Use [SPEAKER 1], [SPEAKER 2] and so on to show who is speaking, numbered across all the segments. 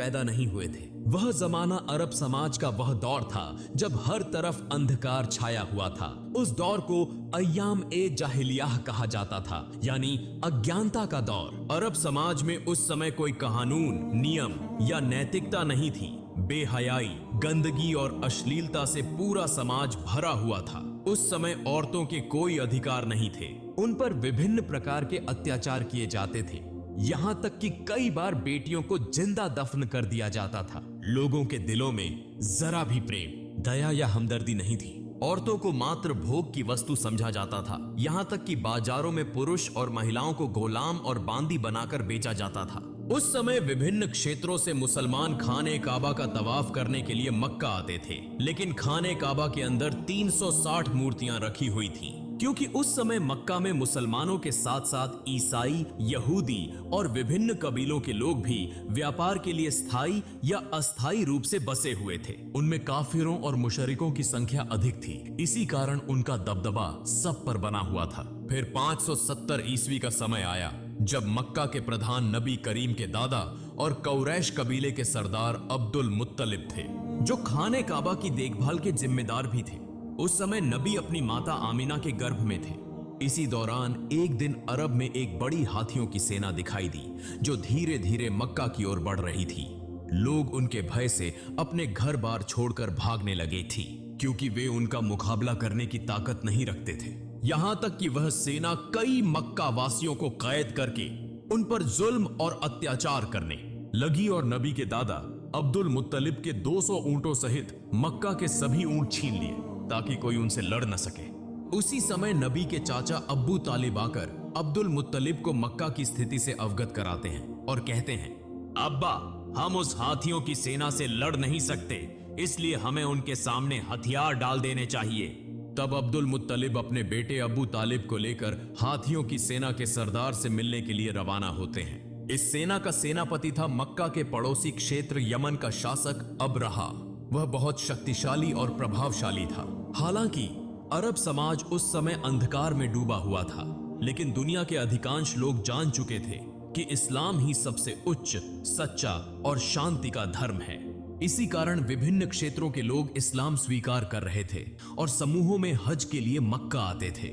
[SPEAKER 1] पैदा नहीं हुए थे। वह जमाना अरब समाज का वह दौर था जब हर तरफ अंधकार छाया हुआ था। उस दौर को अय्याम ए जाहिलियाह कहा जाता था, यानी अज्ञानता का दौर। अरब समाज में उस समय कोई कानून, नियम या नैतिकता नहीं थी। बेहयाई, गंदगी और अश्लीलता से पूरा समाज भरा हुआ था। उस समय औरतों के कोई अधिकार नहीं थे। उन पर विभिन्न प्रकार के अत्याचार किए जाते थे, यहाँ तक कि कई बार बेटियों को जिंदा दफन कर दिया जाता था। लोगों के दिलों में जरा भी प्रेम, दया या हमदर्दी नहीं थी। औरतों को मात्र भोग की वस्तु समझा जाता था। यहाँ तक कि बाजारों में पुरुष और महिलाओं को गुलाम और बांदी बनाकर बेचा जाता था। उस समय विभिन्न क्षेत्रों से मुसलमान खाने काबा का तवाफ करने के लिए मक्का आते थे, लेकिन खाने काबा के अंदर 360 मूर्तियां रखी हुई थीं, क्योंकि उस समय मक्का में मुसलमानों के साथ साथ ईसाई, यहूदी और विभिन्न कबीलों के लोग भी व्यापार के लिए स्थायी या अस्थायी रूप से बसे हुए थे। उनमें काफिरों और मुशरिकों की संख्या अधिक थी। इसी कारण उनका दबदबा सब पर बना हुआ था। फिर 570 ईस्वी का समय आया जब मक्का के प्रधान नबी करीम के दादा और कुरैश कबीले के सरदार अब्दुल मुत्तलिब थे, जो खाने काबा की देखभाल के जिम्मेदार भी थे। उस समय नबी अपनी माता आमिना के गर्भ में थे। इसी दौरान एक दिन अरब में एक बड़ी हाथियों की सेना दिखाई दी, जो धीरे धीरे मक्का की ओर बढ़ रही थी। लोग उनके भय से अपने घर बार छोड़कर भागने लगे थी, क्योंकि वे उनका मुकाबला करने की ताकत नहीं रखते थे। यहां तक कि वह सेना कई मक्का वासियों को कैद करके उन पर जुल्म और अत्याचार करने लगी और नबी के दादा अब्दुल मुत्तलिब के 200 ऊंटों सहित मक्का के सभी ऊंट छीन लिए, ताकि कोई उनसे लड़ न सके। उसी समय नबी के चाचा अब्बू तालिब आकर अब्दुल मुत्तलिब को मक्का की स्थिति से अवगत कराते हैं और कहते हैं, अब्बा, हम उस हाथियों की सेना से लड़ नहीं सकते, इसलिए हमें उनके सामने हथियार डाल देने चाहिए। तब अब्दुल मुत्तलिब अपने बेटे अबू तालिब को लेकर हाथियों की सेना के सरदार से मिलने के लिए रवाना होते हैं। इस सेना का सेनापति था मक्का के पड़ोसी क्षेत्र यमन का शासक अबरहा। वह बहुत शक्तिशाली और प्रभावशाली था। हालांकि अरब समाज उस समय अंधकार में डूबा हुआ था, लेकिन दुनिया के अधिकांश लोग जान चुके थे कि इस्लाम ही सबसे उच्च, सच्चा और शांति का धर्म है। इसी कारण विभिन्न क्षेत्रों के लोग इस्लाम स्वीकार कर रहे थे और समूहों में हज के लिए मक्का आते थे।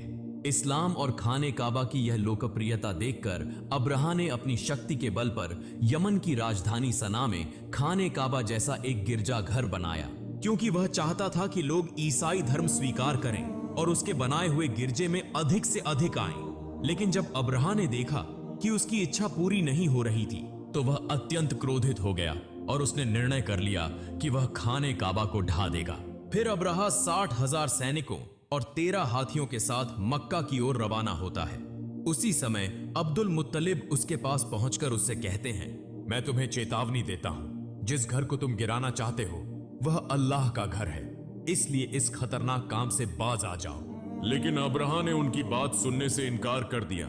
[SPEAKER 1] इस्लाम और खाने काबा की यह लोकप्रियता देखकर अब्रहा ने अपनी शक्ति के बल पर यमन की राजधानी सना में खाने काबा जैसा एक गिरजाघर बनाया, क्योंकि वह चाहता था कि लोग ईसाई धर्म स्वीकार करें और उसके बनाए हुए गिरजे में अधिक से अधिक आएं। लेकिन जब अब्रहा ने देखा कि उसकी इच्छा पूरी नहीं हो रही थी, तो वह अत्यंत क्रोधित हो गया और उसने निर्णय कर लिया कि वह खाने काबा को ढा देगा। फिर अब्रहा 60,000 सैनिकों और 13 हाथियों के साथ मक्का की ओर रवाना होता है। उसी समय अब्दुल मुत्तलिब उसके पास पहुंचकर उससे कहते हैं, मैं तुम्हें चेतावनी देता हूं, जिस घर को तुम गिराना चाहते हो वह अल्लाह का घर है, इसलिए इस खतरनाक काम से बाज आ जाओ। लेकिन अब्रहा ने उनकी बात सुनने से इनकार कर दिया।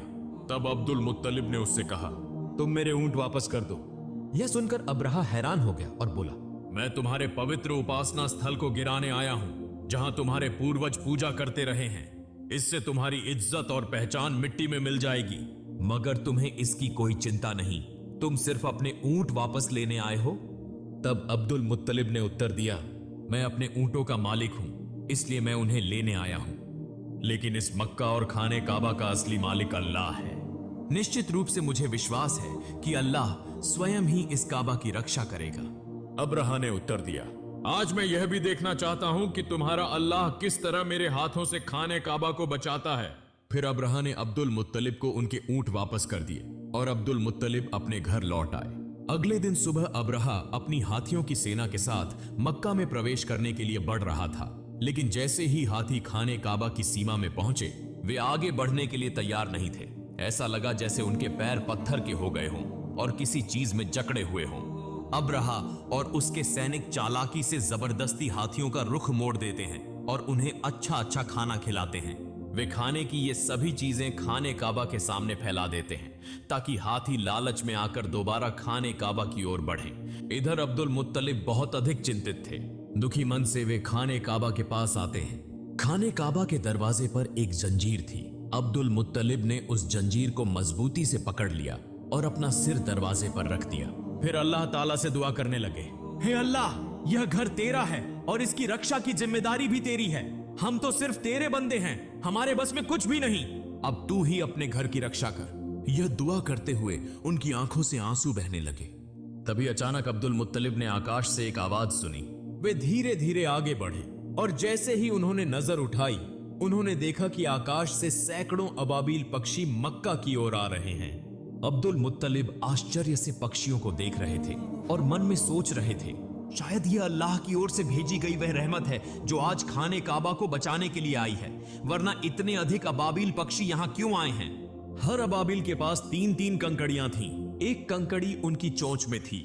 [SPEAKER 1] तब अब्दुल मुत्तलिब ने उससे कहा, तुम मेरे ऊंट वापस कर दो।
[SPEAKER 2] यह सुनकर अब्रहा हैरान हो गया और बोला,
[SPEAKER 1] मैं तुम्हारे पवित्र उपासना स्थल को गिराने आया हूं, जहां तुम्हारे पूर्वज पूजा करते रहे हैं। इससे तुम्हारी इज्जत और पहचान मिट्टी में मिल जाएगी।
[SPEAKER 2] मगर तुम्हें इसकी कोई चिंता नहीं, तुम सिर्फ अपने ऊंट वापस लेने आए हो।
[SPEAKER 1] तब अब्दुल मुत्तलिब ने उत्तर दिया, मैं अपने ऊंटों का मालिक हूं, इसलिए मैं उन्हें लेने आया हूं। लेकिन इस मक्का और खाने काबा का असली मालिक अल्लाह है।
[SPEAKER 2] निश्चित रूप से मुझे विश्वास है कि अल्लाह स्वयं ही इस काबा की रक्षा करेगा।
[SPEAKER 1] अब्रहा ने उत्तर दिया, आज मैं यह भी देखना चाहता हूं कि तुम्हारा अल्लाह किस तरह मेरे हाथों से खाने काबा को बचाता है। फिर अब्रहा ने अब्दुल मुत्तलिब को उनके ऊंट वापस कर दिए और अब्दुल मुत्तलिब अपने घर लौट आए। अगले दिन सुबह अब्रहा अपनी हाथियों की सेना के साथ मक्का में प्रवेश करने के लिए बढ़ रहा था, लेकिन जैसे ही हाथी खाने काबा की सीमा में पहुंचे, वे आगे बढ़ने के लिए तैयार नहीं थे। ऐसा लगा जैसे उनके पैर पत्थर के हो गए हों और किसी चीज में जकड़े हुए हों। अब्रहा और उसके सैनिक चालाकी से जबरदस्ती हाथियों का रुख मोड़ देते हैं और उन्हें अच्छा अच्छा खाना खिलाते हैं। वे खाने की ये सभी चीजें खाने काबा के सामने फैला देते हैं ताकि हाथी लालच में आकर दोबारा खाने काबा की ओर बढ़ें। इधर अब्दुल मुत्तलिब बहुत अधिक चिंतित थे। दुखी मन से वे खाने काबा के पास आते हैं। खाने काबा के दरवाजे पर एक जंजीर थी। अब्दुल मुत्तलिब ने उस जंजीर को मजबूती से पकड़ लिया और अपना सिर दरवाजे पर रख दिया।
[SPEAKER 2] फिर अल्लाह ताला से दुआ करने लगे, हे अल्लाह, यह घर तेरा है और इसकी रक्षा की जिम्मेदारी भी तेरी है। हम तो सिर्फ तेरे बंदे हैं, हमारे बस में कुछ भी नहीं। अब तू ही अपने घर की रक्षा कर। यह दुआ करते हुए उनकी आंखों से आंसू बहने लगे। तभी अचानक अब्दुल मुत्तलिब ने आकाश से एक आवाज सुनी। वे धीरे धीरे आगे बढ़े और जैसे ही उन्होंने नजर उठाई, उन्होंने देखा कि आकाश से सैकड़ों अबाबील पक्षी मक्का की ओर आ रहे हैं। अब्दुल मुत्तलिब आश्चर्य से पक्षियों को देख रहे थे और मन में सोच रहे थे, शायद यह अल्लाह की ओर से भेजी गई वह रहमत है जो आज खाने काबा को बचाने के लिए आई है, वरना इतने अधिक अबाबील पक्षी यहाँ क्यों आए हैं। हर अबाबील के पास 3-3 कंकड़ियां थीं। एक कंकड़ी उनकी चोंच में थी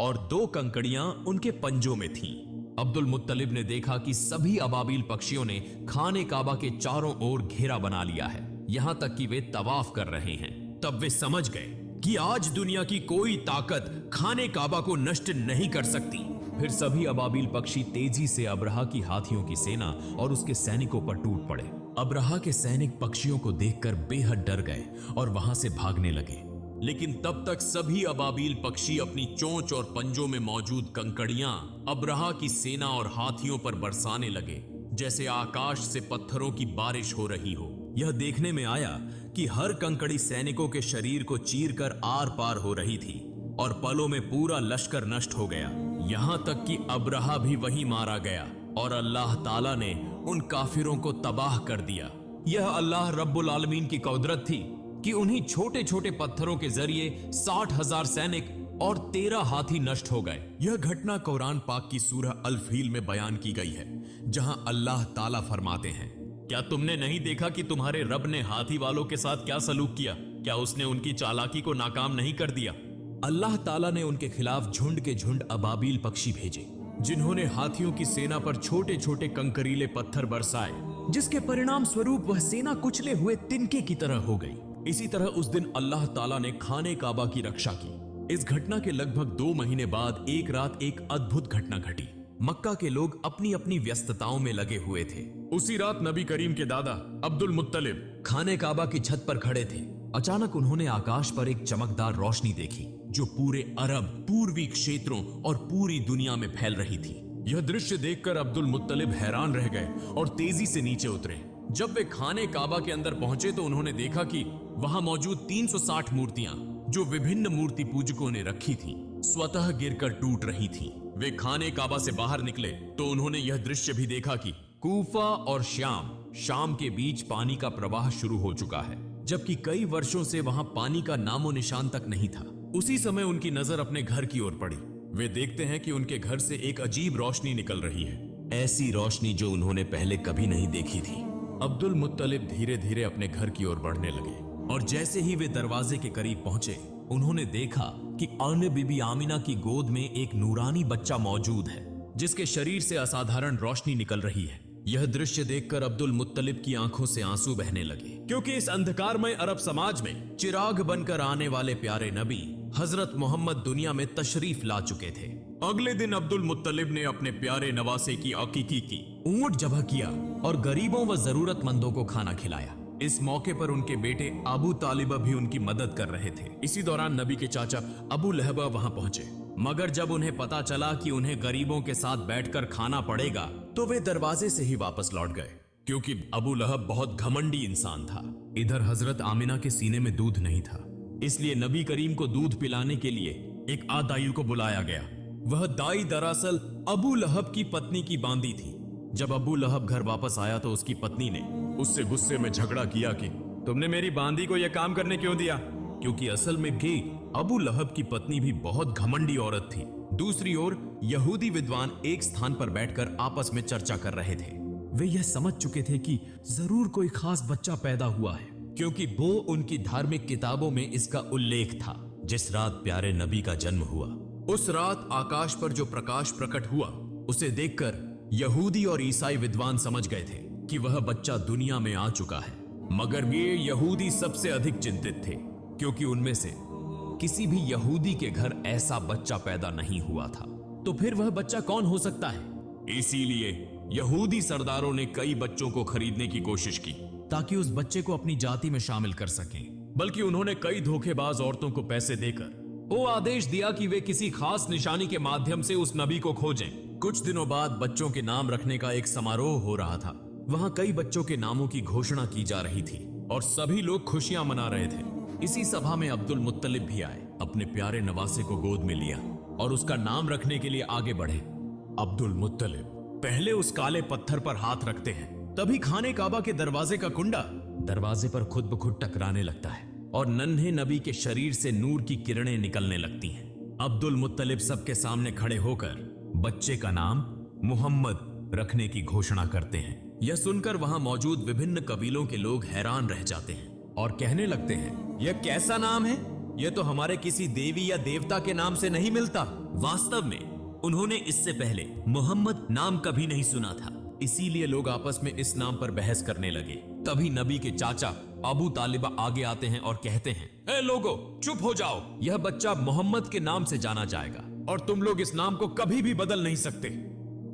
[SPEAKER 2] और 2 कंकड़ियां उनके पंजों में थीं। अब्दुल मुत्तलिब ने देखा कि सभी अबाबील पक्षियों ने खाने काबा के चारों ओर घेरा बना लिया है, यहां तक कि वे तवाफ कर रहे हैं। तब वे समझ गए कि आज दुनिया की कोई ताकत खाने काबा को नष्ट नहीं कर सकती। फिर सभी अबाबील पक्षी तेजी से अब्रहा की हाथियों की सेना और उसके सैनिकों पर टूट पड़े। अब्रहा के सैनिक पक्षियों को देखकर बेहद डर गए और वहां से भागने लगे। लेकिन तब तक सभी अबाबील पक्षी अपनी चोंच और पंजों में मौजूद कंकड़ियां अब्रहा की सेना और हाथियों पर बरसाने लगे, जैसे आकाश से पत्थरों की बारिश हो रही हो। यह देखने में आया कि हर कंकड़ी सैनिकों के शरीर को चीरकर आर पार हो रही थी और पलों में पूरा लश्कर नष्ट हो गया। यहां तक कि अब्रहा भी वहीं मारा गया और अल्लाह ताला ने उन काफिरों को तबाह कर दिया। यह अल्लाह रब्बुल आलमीन की कुदरत थी कि उन्हीं छोटे छोटे पत्थरों के जरिए 60,000 सैनिक और 13 हाथी नष्ट हो गए। यह घटना कुरान पाक की सूरह अल फील में बयान की गई है, जहां अल्लाह ताला फरमाते हैं, क्या तुमने नहीं देखा कि तुम्हारे रब ने हाथी वालों के साथ क्या सलूक किया? क्या उसने उनकी चालाकी को नाकाम नहीं कर दिया? अल्लाह ताला ने उनके खिलाफ झुंड के झुंड अबाबील पक्षी भेजे, जिन्होंने हाथियों की सेना पर छोटे छोटे कंकरीले पत्थर बरसाए, जिसके परिणाम स्वरूप वह सेना कुचले हुए तिनके की तरह हो गई। इसी तरह उस दिन अल्लाह ताला ने खाने काबा की रक्षा की। इस घटना के लगभग 2 महीने बाद एक रात एक अद्भुत घटना घटी। मक्का के लोग अपनी अपनी व्यस्तताओं में लगे हुए थे। उसी रात नबी करीम के दादा अब्दुल मुत्तलिब खाने काबा की छत पर खड़े थे। अचानक उन्होंने आकाश पर एक चमकदार रोशनी देखी जो पूरे अरब, पूर्वी क्षेत्रों और पूरी दुनिया में फैल रही थी। यह दृश्य देखकर अब्दुल मुत्तलिब हैरान रह गए और तेजी से नीचे उतरे। जब वे खाने काबा के अंदर पहुंचे तो उन्होंने देखा कि वहां मौजूद 360 मूर्तियां, जो विभिन्न मूर्ति पूजकों ने रखी थीं, स्वतः गिरकर टूट रही थीं। वे खाने काबा से बाहर निकले तो उन्होंने यह दृश्य भी देखा कि कूफा और शाम के बीच पानी का प्रवाह शुरू हो चुका है, जबकि कई वर्षों से वहां पानी का नामो निशान तक नहीं था। उसी समय उनकी नजर अपने घर की ओर पड़ी। वे देखते हैं कि उनके घर से एक अजीब रोशनी निकल रही है, ऐसी रोशनी जो उन्होंने पहले कभी नहीं देखी थी। अब्दुल मुत्तलिब धीरे धीरे अपने घर की ओर बढ़ने लगे और जैसे ही वे दरवाजे के करीब पहुंचे, उन्होंने देखा कि अन्य बीबी आमिना की गोद में एक नूरानी बच्चा मौजूद है, जिसके शरीर से असाधारण रोशनी निकल रही है। यह दृश्य देखकर अब्दुल मुत्तलिब की आंखों से आंसू बहने लगे, क्योंकि इस अंधकारमय अरब समाज में चिराग बनकर आने वाले प्यारे नबी हजरत मोहम्मद दुनिया में तशरीफ ला चुके थे। अगले दिन अब्दुल मुत्तलिब ने अपने प्यारे नवासे की अकीकी की, ऊंट ज़बह किया और गरीबों व जरूरतमंदों को खाना खिलाया। इस मौके पर उनके बेटे अबू तालिबा भी उनकी मदद कर रहे थे। इसी दौरान नबी के चाचा अबू लहबा वहां पहुंचे, मगर जब उन्हें पता चला कि उन्हें गरीबों के साथ बैठकर खाना पड़ेगा तो वे दरवाजे से ही वापस लौट गए, क्योंकि अबू लहब बहुत घमंडी इंसान था। इधर हजरत आमिना के सीने में दूध नहीं था, इसलिए नबी करीम को दूध पिलाने के लिए एक आदाई को बुलाया गया। वह दाई दरअसल अबू लहब की पत्नी की बांदी थी। जब अबू लहब घर वापस आया तो उसकी पत्नी ने उससे गुस्से में झगड़ा किया कि तुमने मेरी बांदी को यह काम करने क्यों दिया, क्योंकि असल में भी अबू लहब की पत्नी भी बहुत घमंडी औरत थी। दूसरी ओर यहूदी विद्वान एक स्थान पर बैठकर आपस में चर्चा कर रहे थे। वे यह समझ चुके थे कि जरूर कोई खास बच्चा पैदा हुआ है, क्योंकि वो उनकी धार्मिक किताबों में इसका उल्लेख था। जिस रात प्यारे नबी का जन्म हुआ, उस रात आकाश पर जो प्रकाश प्रकट हुआ, उसे देखकर यहूदी और ईसाई विद्वान समझ गए थे कि वह बच्चा दुनिया में आ चुका है। मगर ये यहूदी सबसे अधिक चिंतित थे, क्योंकि उनमें से किसी भी यहूदी के घर ऐसा बच्चा पैदा नहीं हुआ था। तो फिर वह बच्चा कौन हो सकता है? इसीलिए यहूदी सरदारों ने कई बच्चों को खरीदने की कोशिश की ताकि उस बच्चे को अपनी जाति में शामिल कर सकें। बल्कि उन्होंने कई धोखेबाज औरतों को पैसे देकर वो आदेश दिया कि वे किसी खास निशानी के माध्यम से उस नबी को खोजें। कुछ दिनों बाद बच्चों के नाम रखने का एक समारोह हो रहा था। वहां कई बच्चों के नामों की घोषणा की जा रही थी और सभी लोग खुशियां मना रहे थे। इसी सभा में अब्दुल मुत्तलिब भी आए, अपने प्यारे नवासे को गोद में लिया और उसका नाम रखने के लिए आगे बढ़े। अब्दुल मुत्तलिब पहले उस काले पत्थर पर हाथ रखते हैं, तभी खाने काबा के दरवाजे का कुंडा दरवाजे पर खुद ब खुद टकराने लगता है और नन्हे नबी के शरीर से नूर की किरणें निकलने लगती हैं। अब्दुल मुत्तलिब सबके सामने खड़े होकर बच्चे का नाम मोहम्मद रखने की घोषणा करते हैं। यह सुनकर वहां मौजूद विभिन्न कबीलों के लोग हैरान रह जाते हैं और कहने लगते हैं, यह कैसा नाम है? यह तो हमारे किसी देवी या देवता के नाम से नहीं मिलता। वास्तव में उन्होंने इससे पहले मोहम्मद नाम कभी नहीं सुना था, इसीलिए लोग आपस में इस नाम पर बहस करने लगे। तभी नबी के चाचा अबू तालिबा आगे आते हैं और कहते हैं, ए लोगो, चुप हो जाओ। यह बच्चा मोहम्मद के नाम से जाना जाएगा और तुम लोग इस नाम को कभी भी बदल नहीं सकते।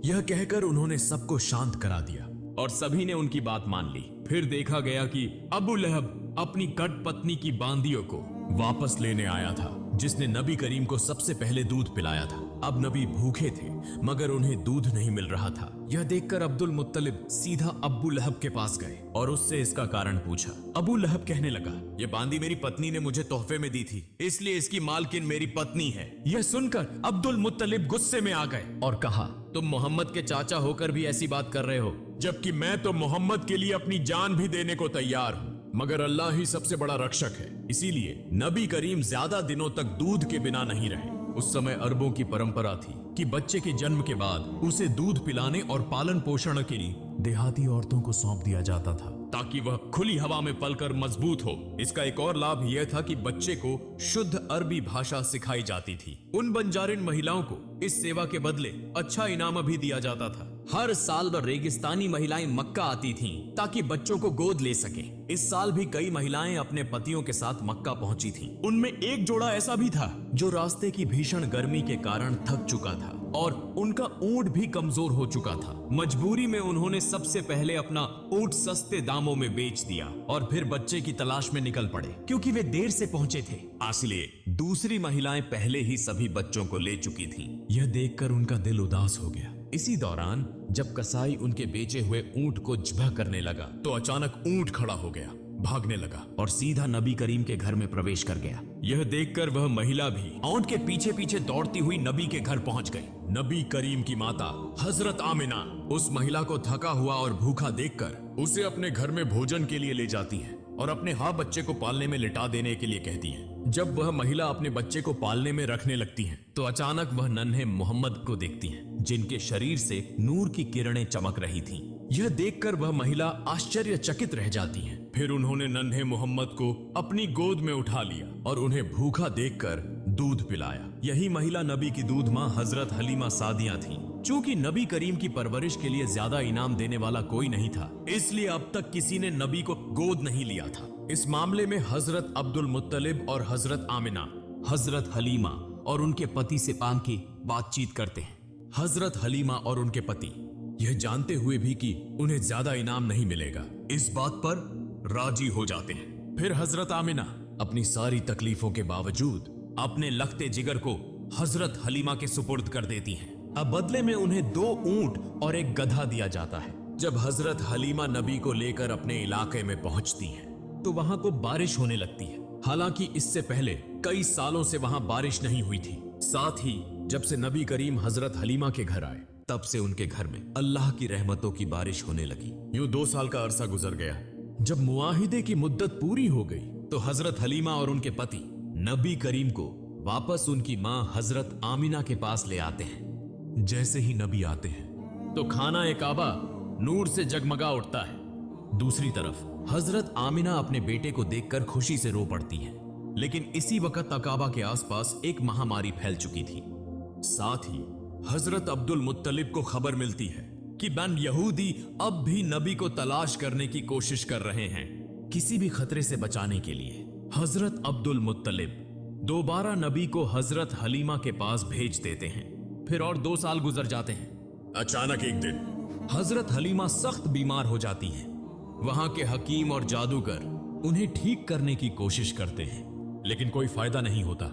[SPEAKER 2] यह कहकर उन्होंने सबको शांत करा दिया और सभी ने उनकी बात मान ली। फिर देखा गया कि अबू लहब अपनी कट पत्नी की बांदियों को वापस लेने आया था, जिसने नबी करीम को सबसे पहले दूध पिलाया था। अब नबी भूखे थे मगर उन्हें दूध नहीं मिल रहा था। यह देखकर अब्दुल मुत्तलिब सीधा अबू लहब के पास गए और उससे इसका कारण पूछा। अबू लहब कहने लगा, यह बांदी मेरी पत्नी ने मुझे तोहफे में दी थी, इसलिए इसकी मालकिन मेरी पत्नी है। यह सुनकर अब्दुल मुत्तलिब गुस्से में आ गए और कहा, तुम मोहम्मद के चाचा होकर भी ऐसी बात कर रहे हो, जबकि मैं तो मोहम्मद के लिए अपनी जान भी देने को तैयार हूँ, मगर अल्लाह ही सबसे बड़ा रक्षक है। इसीलिए नबी करीम ज्यादा दिनों तक दूध के बिना नहीं रहे। उस समय अरबों की परंपरा थी कि बच्चे के जन्म के बाद उसे दूध पिलाने और पालन पोषण के लिए देहाती औरतों को सौंप दिया जाता था, ताकि वह खुली हवा में पलकर मजबूत हो। इसका एक और लाभ यह था कि बच्चे को शुद्ध अरबी भाषा सिखाई जाती थी। उन बंजारिन महिलाओं को इस सेवा के बदले अच्छा इनाम भी दिया जाता था। हर साल रेगिस्तानी महिलाएं मक्का आती थीं ताकि बच्चों को गोद ले सके। इस साल भी कई महिलाएं अपने पतियों के साथ मक्का पहुंची थीं। उनमें एक जोड़ा ऐसा भी था जो रास्ते की भीषण गर्मी के कारण थक चुका था और उनका ऊंट भी कमजोर हो चुका था। मजबूरी में उन्होंने सबसे पहले अपना ऊंट सस्ते दामों में बेच दिया और फिर बच्चे की तलाश में निकल पड़े, क्योंकि वे देर से पहुंचे थे। इसलिए दूसरी महिलाएं पहले ही सभी बच्चों को ले चुकी थीं। यह देखकर उनका दिल उदास हो गया। इसी दौरान जब कसाई उनके बेचे हुए ऊंट को ज़िबह करने लगा तो अचानक ऊंट खड़ा हो गया, भागने लगा और सीधा नबी करीम के घर में प्रवेश कर गया। यह देखकर वह महिला भी ऊंट के पीछे पीछे दौड़ती हुई नबी के घर पहुंच गई। नबी करीम की माता हजरत आमिना उस महिला को थका हुआ और भूखा देखकर उसे अपने घर में भोजन के लिए ले जाती है और अपने बच्चे को पालने में लिटा देने के लिए कहती है। जब वह महिला अपने बच्चे को पालने में रखने लगती है तो अचानक वह नन्हे मोहम्मद को देखती है, जिनके शरीर से नूर की किरणें चमक रही थीं। यह देखकर वह महिला आश्चर्यचकित रह जाती है। फिर उन्होंने नन्हे मोहम्मद को अपनी गोद में उठा लिया और उन्हें भूखा देखकर दूध पिलाया। यही महिला नबी की दूध माँ हजरत हलीमा सादिया थी। चूंकि नबी करीम की परवरिश के लिए ज्यादा इनाम देने वाला कोई नहीं था, इसलिए अब तक किसी ने नबी को गोद नहीं लिया था। इस मामले में हजरत अब्दुल मुत्तलिब और हजरत आमिना हजरत हलीमा और उनके पति से पान की बातचीत करते हैं। हजरत हलीमा और उनके पति यह जानते हुए भी कि उन्हें ज्यादा इनाम नहीं मिलेगा, इस बात पर राजी हो जाते हैं। फिर हजरत आमिना अपनी सारी तकलीफों के बावजूद अपने लखते जिगर को हजरत हलीमा के सुपुर्द कर देती हैं। अब बदले में उन्हें 2 ऊंट और एक गधा दिया जाता है। जब हजरत हलीमा नबी को लेकर अपने इलाके में पहुंचती हैं, तो वहां को बारिश होने लगती है। हालांकि इससे पहले कई सालों से वहां बारिश नहीं हुई थी। साथ ही जब से नबी करीम हजरत हलीमा के घर आए, तब से उनके घर में अल्लाह की रहमतों की बारिश होने लगी। यूं 2 साल का अरसा गुजर गया। जब मुआहिदे की मुद्दत पूरी हो गई तो हजरत हलीमा और उनके पति नबी करीम को वापस उनकी मां हजरत आमिना के पास ले आते हैं। जैसे ही नबी आते हैं तो खाना ए काबा नूर से जगमगा उठता है। दूसरी तरफ हजरत आमिना अपने बेटे को देखकर खुशी से रो पड़ती हैं। लेकिन इसी वक्त अकाबा के आसपास एक महामारी फैल चुकी थी। साथ ही हजरत अब्दुल मुत्तलिब को खबर मिलती है कि बन यहूदी अब भी नबी को तलाश करने की कोशिश कर रहे हैं। किसी भी खतरे से बचाने के लिए हजरत अब्दुल मुत्तलिब दोबारा नबी को हजरत हलीमा के पास भेज देते हैं। फिर और 2 साल गुजर जाते हैं। अचानक एक दिन हजरत हलीमा सख्त बीमार हो जाती हैं। वहां के हकीम और जादूगर उन्हें ठीक करने की कोशिश करते हैं, लेकिन कोई फायदा नहीं होता।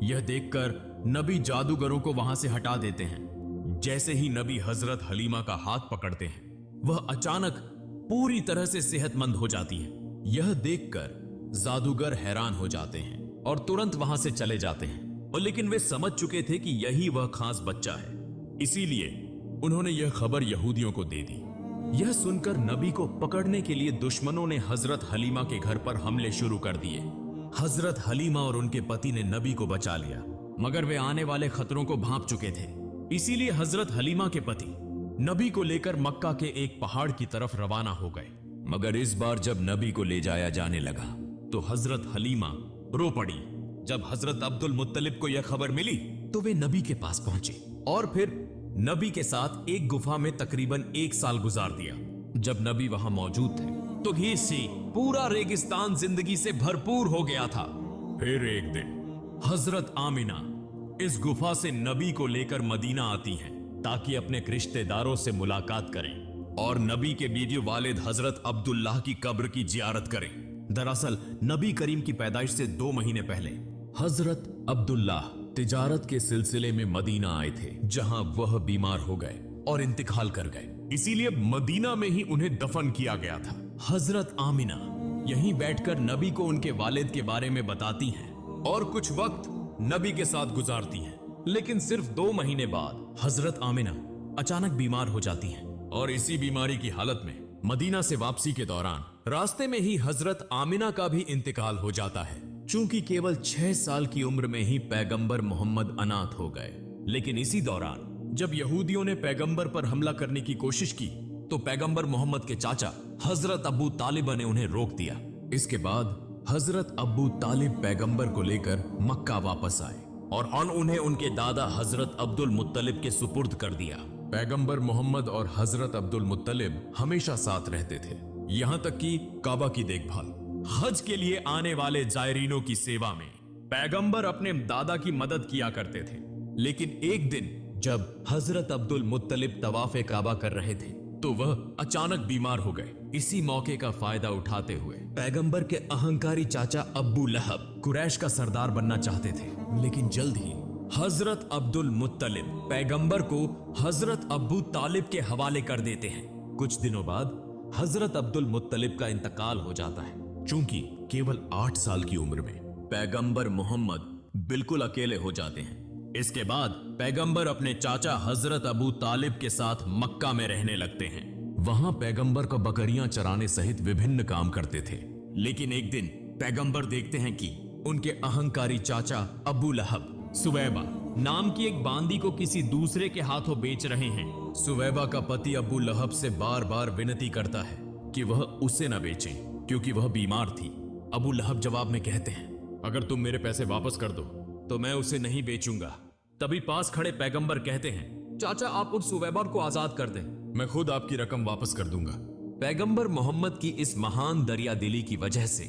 [SPEAKER 2] यह देखकर नबी जादूगरों को वहां से हटा देते हैं। जैसे ही नबी हजरत हलीमा का हाथ पकड़ते हैं, वह अचानक पूरी तरह से सेहतमंद हो जाती है। यह देखकर जादूगर हैरान हो जाते हैं और तुरंत वहां से चले जाते हैं। और लेकिन वे समझ चुके थे कि यही वह खास बच्चा है, इसीलिए उन्होंने यह खबर यहूदियों को दे दी। यह सुनकर नबी को पकड़ने के लिए दुश्मनों ने हजरत हलीमा के घर पर हमले शुरू कर दिए। हजरत हलीमा और उनके पति ने नबी को बचा लिया, मगर वे आने वाले खतरों को भांप चुके थे। इसीलिए हजरत हलीमा के पति नबी को लेकर मक्का के एक पहाड़ की तरफ रवाना हो गए। मगर इस बार जब नबी को ले जाया जाने लगा तो हजरत हलीमा रो पड़ी। जब हजरत अब्दुल मुत्तलिब को यह खबर मिली तो वे नबी के पास पहुंचे और फिर नबी के साथ एक गुफा में तकरीबन 1 साल गुजार दिया। जब नबी वहां मौजूद थे तो घी से पूरा रेगिस्तान जिंदगी से भरपूर हो गया था। फिर एक दिन हजरत आमिना इस गुफा से नबी को लेकर मदीना आती हैं ताकि अपने रिश्तेदारों से मुलाकात करें और नबी के बीवी वालिद हजरत अब्दुल्लाह की कब्र की जियारत करें। दरअसल नबी करीम की पैदाइश से 2 महीने पहले हजरत अब्दुल्लाह तिजारत के सिलसिले में मदीना आए थे, जहां वह बीमार हो गए और इंतकाल कर गए। इसीलिए मदीना में ही उन्हें दफन किया गया था। हजरत आमिना यहीं बैठकर नबी को उनके वालिद के बारे में बताती हैं और कुछ वक्त नबी के साथ गुजारती हैं। लेकिन सिर्फ 2 महीने बाद हजरत आमिना अचानक बीमार हो जाती हैं और इसी बीमारी की हालत में मदीना से वापसी के दौरान रास्ते में ही हजरत आमिना का भी इंतकाल हो जाता है। चूंकि केवल 6 साल की उम्र में ही पैगंबर मोहम्मद अनाथ हो गए। लेकिन इसी दौरान जब यहूदियों ने पैगंबर पर हमला करने की कोशिश की तो पैगंबर मोहम्मद के चाचा हजरत अबू तालिब ने उन्हें रोक दिया। इसके बाद हजरत अबू तालिब पैगंबर को लेकर मक्का वापस आए और उन्हें उनके दादा हजरत अब्दुल मुत्तलिब के सुपुर्द कर दिया। पैगंबर मोहम्मद और हजरत अब्दुल मुत्तलिब हमेशा साथ रहते थे, यहां तक कि काबा की देखभाल, हज के लिए आने वाले जायरीनों की सेवा में पैगंबर अपने दादा की मदद किया करते थे। लेकिन एक दिन जब हजरत अब्दुल मुत्तलिब तवाफ़े काबा कर रहे थे तो वह अचानक बीमार हो गए। इसी मौके का फायदा उठाते हुए पैगंबर के अहंकारी चाचा अब्बू लहब कुरैश का सरदार बनना चाहते थे। लेकिन जल्द ही हजरत अब्दुल मुत्तलिब पैगंबर को हजरत अब्बू तालिब के हवाले कर देते हैं। कुछ दिनों बाद हजरत अब्दुल मुत्तलिब का इंतकाल हो जाता है। चूंकि केवल 8 साल की उम्र में पैगंबर मोहम्मद बिल्कुल अकेले हो जाते हैं। इसके बाद पैगंबर अपने चाचा हजरत अबू तालिब के साथ मक्का में रहने लगते हैं। वहां पैगंबर को बकरियां चराने सहित विभिन्न काम करते थे। लेकिन एक दिन पैगंबर देखते हैं कि उनके अहंकारी चाचा अबू लहब सुवैबा नाम की एक बांदी को किसी दूसरे के हाथों बेच रहे हैं। सुवैबा का पति अबू लहब से बार बार विनती करता है कि वह उसे न बेचें क्योंकि वह बीमार थी। अबू लहब जवाब में कहते हैं, अगर तुम मेरे पैसे वापस कर दो तो मैं उसे नहीं बेचूंगा। तभी पास खड़े पैगंबर कहते हैं, चाचा आप उन सुवैबा को आजाद कर दें, मैं खुद आपकी रकम वापस कर दूंगा। पैगंबर मोहम्मद की इस महान दरिया दिली की वजह से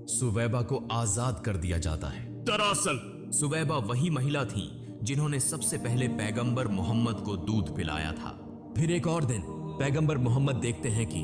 [SPEAKER 2] सुवैबा को आजाद कर दिया जाता है। दरअसल सुवैबा वही महिला थी जिन्होंने सबसे पहले पैगंबर मोहम्मद को दूध पिलाया था। फिर एक और दिन पैगंबर मोहम्मद देखते हैं कि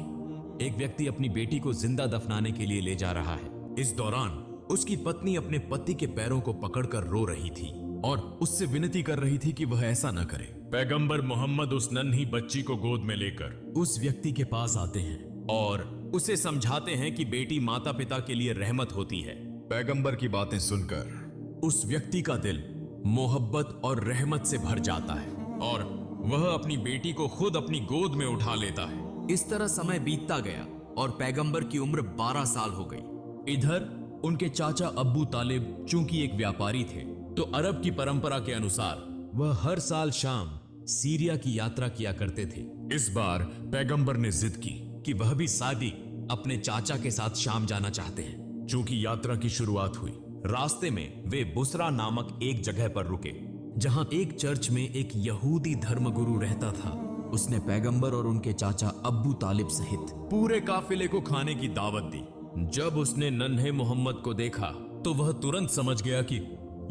[SPEAKER 2] एक व्यक्ति अपनी बेटी को जिंदा दफनाने के लिए ले जा रहा है। इस दौरान उसकी पत्नी अपने पति के पैरों को पकड़कर रो रही थी और उससे विनती कर रही थी कि वह ऐसा न करे। पैगंबर मोहम्मद उस नन्ही बच्ची को गोद में लेकर उस व्यक्ति के पास आते हैं और उसे समझाते हैं कि बेटी माता पिता के लिए रहमत होती है। पैगंबर की बातें सुनकर उस व्यक्ति का दिल मोहब्बत और रहमत से भर जाता है और वह अपनी बेटी को खुद अपनी गोद में उठा लेता है। इस तरह समय बीतता गया और पैगंबर की उम्र 12 साल हो गई। इधर उनके चाचा अब्बू तालिब चूंकि एक व्यापारी थे तो अरब की परंपरा के अनुसार वह हर साल शाम सीरिया की यात्रा किया करते थे। इस बार पैगंबर ने जिद की कि वह भी सादिक अपने चाचा के साथ शाम जाना चाहते हैं। चूंकि यात्रा की शुरुआत हुई, रास्ते में वे बुसरा नामक एक जगह पर रुके जहां एक चर्च में एक यहूदी धर्मगुरु रहता था। उसने पैगंबर और उनके चाचा अब्बू तालिब सहित पूरे काफिले को खाने की दावत दी। जब उसने नन्हे मोहम्मद को देखा तो वह तुरंत समझ गया कि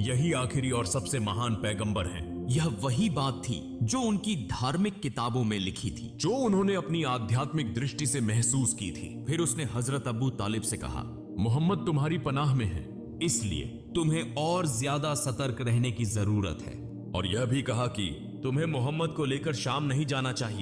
[SPEAKER 2] यही आखिरी और सबसे महान पैगंबर हैं। यह वही बात थी जो उनकी धार्मिक किताबों में लिखी थी, जो उन्होंने अपनी आध्यात्मिक दृष्टि से महसूस की थी। फिर उसने हजरत अबू तालिब से कहा, मोहम्मद तुम्हारी पनाह में है, इसलिए
[SPEAKER 1] तुम्हें और ज्यादा सतर्क रहने की जरूरत है।
[SPEAKER 2] और यह भी कहा कि तुम्हें मोहम्मद को लेकर शाम नहीं जाना चाहिए।